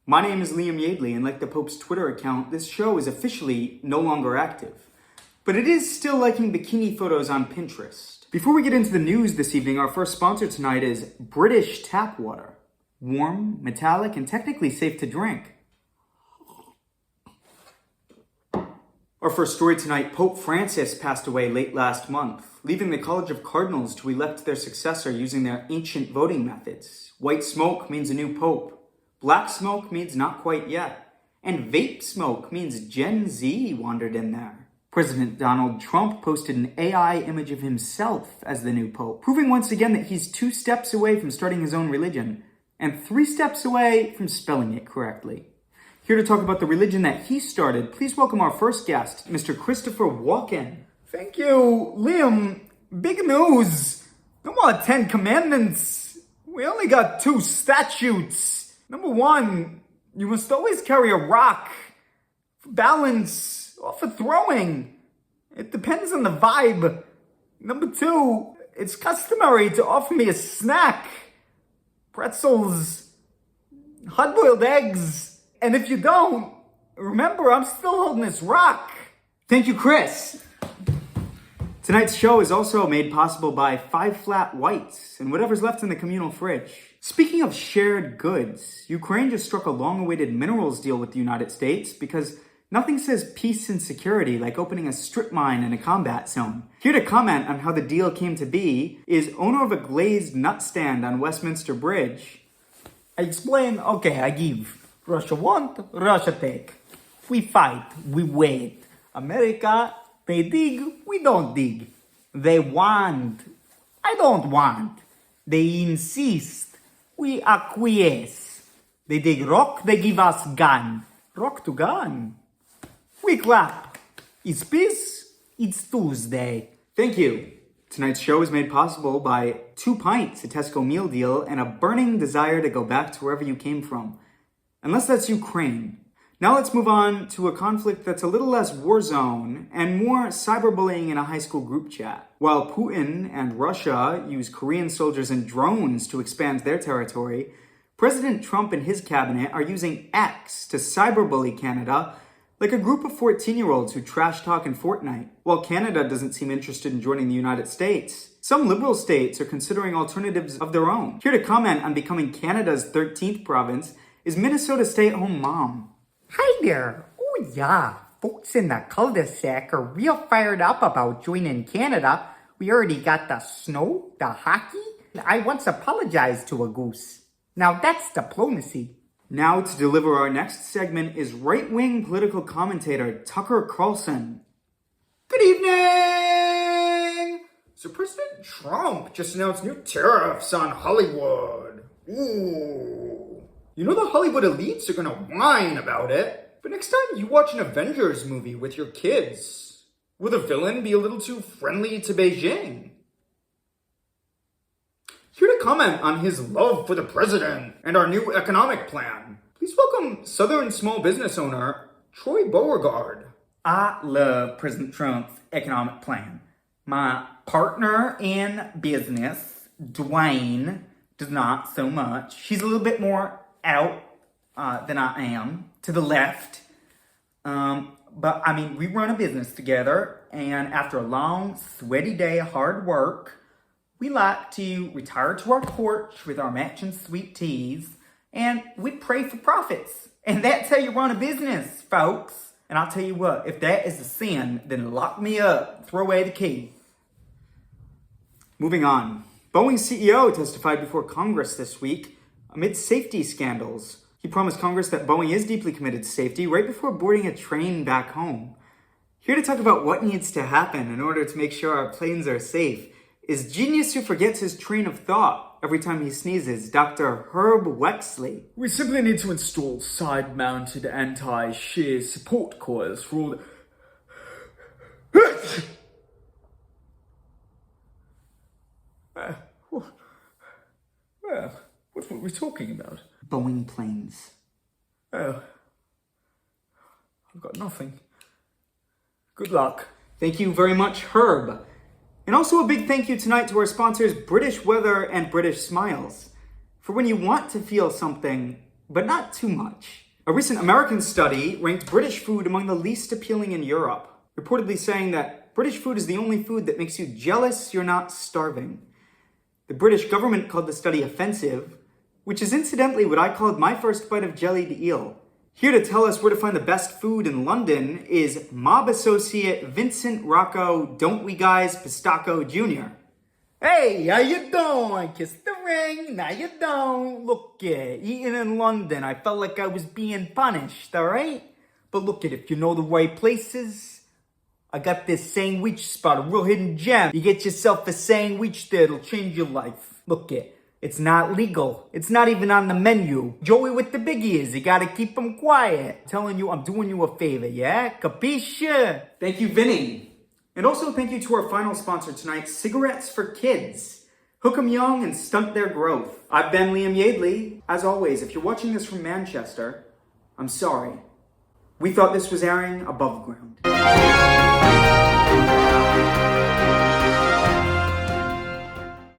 My name is Liam Yadley, and like the Pope's Twitter account, this show is officially no longer active. But it is still liking bikini photos on Pinterest. Before we get into the news this evening, our first sponsor tonight is British tap water. Warm, metallic, and technically safe to drink. Our first story tonight, Pope Francis passed away late last month, leaving the College of Cardinals to elect their successor using their ancient voting methods. White smoke means a new pope. Black smoke means not quite yet. And vape smoke means Gen Z wandered in there. President Donald Trump posted an AI image of himself as the new pope, proving once again that he's 2 steps away from starting his own religion, and 3 steps away from spelling it correctly. Here to talk about the religion that he started, please welcome our first guest, Mr. Christopher Walken. Thank you, Liam. Big news. No more 10 commandments. We only got 2 statutes. Number 1, you must always carry a rock for balance or for throwing. It depends on the vibe. Number 2, it's customary to offer me a snack. Pretzels, hard-boiled eggs. And if you don't, remember, I'm still holding this rock. Thank you, Chris. Tonight's show is also made possible by 5 Flat Whites and whatever's left in the communal fridge. Speaking of shared goods, Ukraine just struck a long-awaited minerals deal with the United States because nothing says peace and security like opening a strip mine in a combat zone. Here to comment on how the deal came to be is owner of a glazed nut stand on Westminster Bridge. I explain, okay, I give. Russia want, Russia take. We fight, we wait. America, they dig, we don't dig. They want, I don't want. They insist, we acquiesce. They dig rock, they give us gun. Rock to gun. We clap. It's peace, it's Tuesday. Thank you. Tonight's show is made possible by 2 pints, a Tesco meal deal, and a burning desire to go back to wherever you came from. Unless that's Ukraine. Now let's move on to a conflict that's a little less war zone and more cyberbullying in a high school group chat. While Putin and Russia use Korean soldiers and drones to expand their territory, President Trump and his cabinet are using X to cyberbully Canada like a group of 14-year-olds who trash talk in Fortnite. While Canada doesn't seem interested in joining the United States, some liberal states are considering alternatives of their own. Here to comment on becoming Canada's 13th province is Minnesota stay-at-home mom. Hi there. Oh yeah, folks in the cul-de-sac are real fired up about joining Canada. We already got the snow, the hockey. I once apologized to a goose. Now that's diplomacy. Now to deliver our next segment is right-wing political commentator Tucker Carlson. Good evening! So President Trump just announced new tariffs on Hollywood. Ooh. You know the Hollywood elites are gonna whine about it. But next time you watch an Avengers movie with your kids, will the villain be a little too friendly to Beijing? Here to comment on his love for the president and our new economic plan, please welcome Southern small business owner Troy Beauregard. I love President Trump's economic plan. My partner in business, Dwayne, does not so much. He's a little bit more out than I am, to the left. But I mean, we run a business together, and after a long, sweaty day of hard work, we like to retire to our porch with our matching sweet teas, and we pray for profits. And that's how you run a business, folks. And I'll tell you what, if that is a sin, then lock me up, throw away the key. Moving on. Boeing CEO testified before Congress this week amid safety scandals. He promised Congress that Boeing is deeply committed to safety right before boarding a train back home. Here to talk about what needs to happen in order to make sure our planes are safe is genius who forgets his train of thought every time he sneezes, Dr. Herb Wexley. We simply need to install side-mounted anti-shear support coils for all the... What were we talking about? Boeing planes. Oh. I've got nothing. Good luck. Thank you very much, Herb. And also a big thank you tonight to our sponsors, British Weather and British Smiles. For when you want to feel something, but not too much. A recent American study ranked British food among the least appealing in Europe, reportedly saying that British food is the only food that makes you jealous you're not starving. The British government called the study offensive, which is incidentally what I called my first bite of jellied eel. Here to tell us where to find the best food in London is mob associate Vincent Rocco Don't We Guys Pistacco Jr. Hey, how you doing? Kiss the ring, now you don't. Look it, eating in London, I felt like I was being punished, alright? But look it, if you know the right places, I got this sandwich spot, a real hidden gem. You get yourself a sandwich there, it'll change your life. Look it, it's not legal. It's not even on the menu. Joey with the big ears, you gotta keep him quiet. Telling you, I'm doing you a favor, yeah? Capisce? Thank you, Vinny. And also thank you to our final sponsor tonight, Cigarettes for Kids. Hook 'em young and stunt their growth. I've been Liam Yadley. As always, if you're watching this from Manchester, I'm sorry. We thought this was airing above ground.